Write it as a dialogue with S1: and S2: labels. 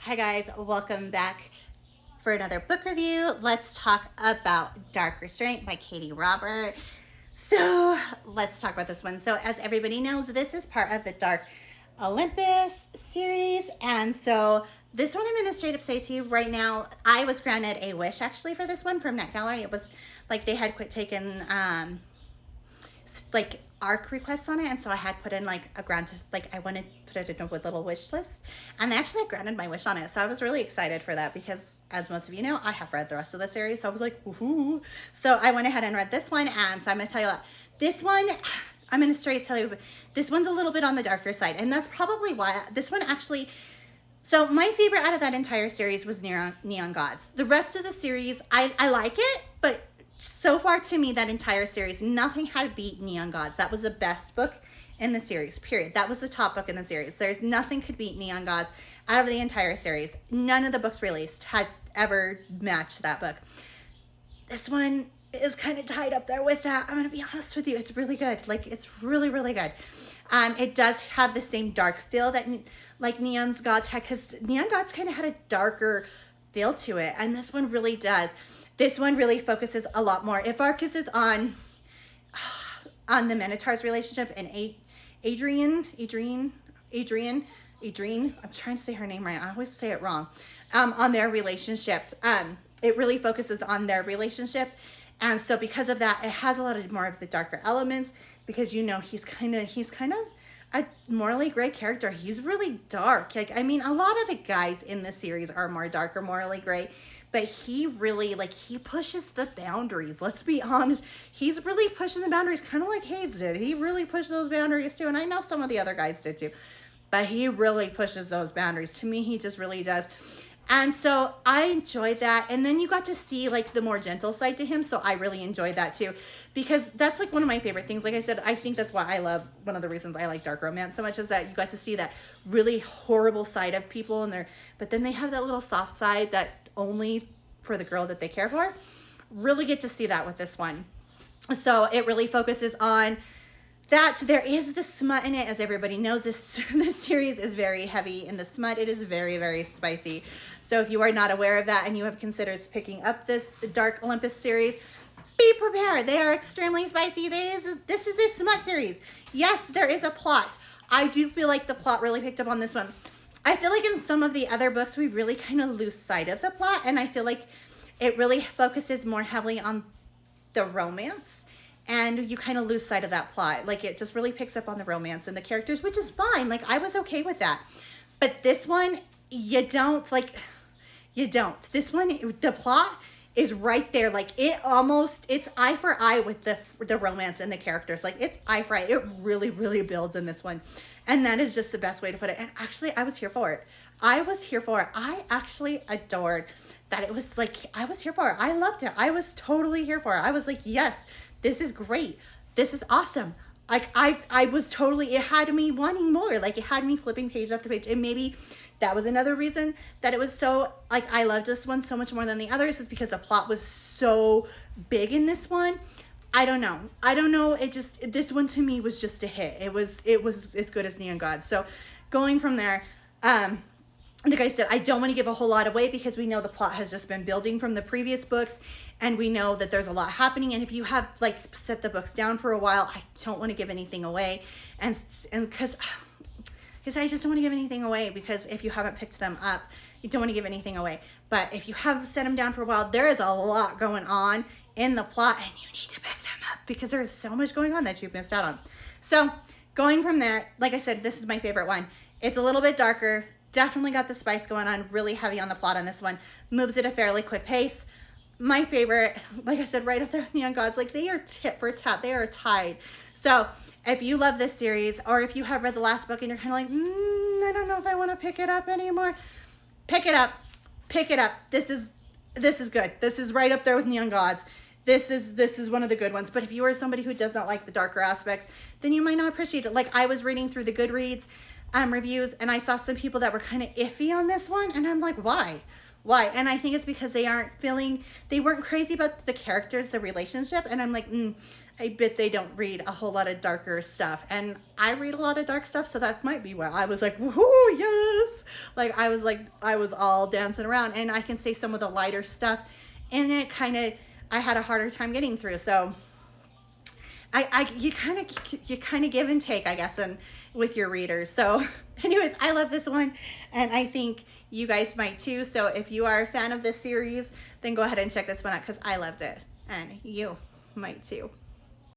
S1: Hi guys, welcome back for another book review. Let's talk about Dark Restraint by Katee Robert. So let's talk about this one. So as everybody knows, this is part of the Dark Olympus series. And so this one I'm going to straight up say to you right now, I was granted a wish actually for this one from Net Gallery. It was like they had quit taking like ARC requests on it, and so I had put in like a grant, like I wanted to put it in a little wish list, and they actually granted my wish on it. So I was really excited for that because, as most of you know, I have read the rest of the series, so I was like, woohoo. So I went ahead and read this one, and so I'm gonna tell you what, this one, I'm gonna straight tell you, this one's a little bit on the darker side, and that's probably why this one actually. So my favorite out of that entire series was Neon Gods. The rest of the series, I like it, but so far to me, that entire series, nothing had beat Neon Gods. That was the best book in the series, period. That was the top book in the series. There's nothing could beat Neon Gods out of the entire series. None of the books released had ever matched that book. This one is kind of tied up there with that. I'm going to be honest with you. It's really good. Like, it's really, really good. It does have the same dark feel that like Neon Gods had, because Neon Gods kind of had a darker feel to it, and this one really does. This one really focuses a lot more. It focuses on the Minotaur's relationship and Adrian. I'm trying to say her name right. I always say it wrong. On their relationship. It really focuses on their relationship. And so because of that, it has a lot of more of the darker elements, because you know he's kind of a morally gray character. He's really dark. Like, I mean, a lot of the guys in the series are more darker, morally gray, but he really, like, he pushes the boundaries. Let's be honest. He's really pushing the boundaries, kind of like Hayes did. He really pushed those boundaries too, and I know some of the other guys did too, but he really pushes those boundaries. To me, he just really does. And so I enjoyed that. And then you got to see like the more gentle side to him. So I really enjoyed that too, because that's like one of my favorite things. Like I said, I think that's why I love, one of the reasons I like dark romance so much is that you got to see that really horrible side of people, and but then they have that little soft side that only for the girl that they care for. Really get to see that with this one. So it really focuses on that. There is the smut in it. As everybody knows, this series is very heavy in the smut. It is very, very spicy. So if you are not aware of that and you have considered picking up this Dark Olympus series, be prepared. They are extremely spicy. This is a smut series. Yes, there is a plot. I do feel like the plot really picked up on this one. I feel like in some of the other books, we really kind of lose sight of the plot, and I feel like it really focuses more heavily on the romance, and you kind of lose sight of that plot. Like, it just really picks up on the romance and the characters, which is fine. Like, I was okay with that. But this one, you don't. This one, the plot is right there. Like, it's eye for eye with the romance and the characters. Like, it's eye for eye. It really, really builds in this one. And that is just the best way to put it. And actually, I was here for it. I actually adored that. It was like, I was here for it. I loved it. I was totally here for it. I was like, yes, this is great. This is awesome. Like, I was totally, it had me wanting more. Like, it had me flipping page after page. And maybe that was another reason that it was so, like, I loved this one so much more than the others, is because the plot was so big in this one. I don't know. This one to me was just a hit. It was as good as Neon Gods. So going from there, like I said, I don't want to give a whole lot away, because we know the plot has just been building from the previous books, and we know that there's a lot happening. And if you have like set the books down for a while, I don't want to give anything away, and because I just don't want to give anything away, because if you haven't picked them up, you don't want to give anything away. But if you have set them down for a while, there is a lot going on in the plot, and you need to pick them up, because there is so much going on that you've missed out on. So going from there, like I said, this is my favorite one. It's a little bit darker, definitely got the spice going on, really heavy on the plot on this one, moves at a fairly quick pace. My favorite, like I said, right up there with Neon Gods. Like, they are tit for tat, they are tied. So if you love this series, or if you have read the last book and you're kind of like, I don't know if I want to pick it up anymore, pick it up. This is good. This is right up there with Neon Gods. This is one of the good ones. But if you are somebody who does not like the darker aspects, then you might not appreciate it. Like, I was reading through the Goodreads reviews, and I saw some people that were kind of iffy on this one, and I'm like, why? And I think it's because they weren't crazy about the characters, the relationship, and I'm like, I bet they don't read a whole lot of darker stuff. And I read a lot of dark stuff, so that might be why I was like, woohoo, yes. Like, I was all dancing around. And I can say some of the lighter stuff, and it kind of, I had a harder time getting through. So you kind of give and take, I guess, and with your readers. So anyways, I love this one, and I think you guys might too. So if you are a fan of this series, then go ahead and check this one out, because I loved it, and you might too.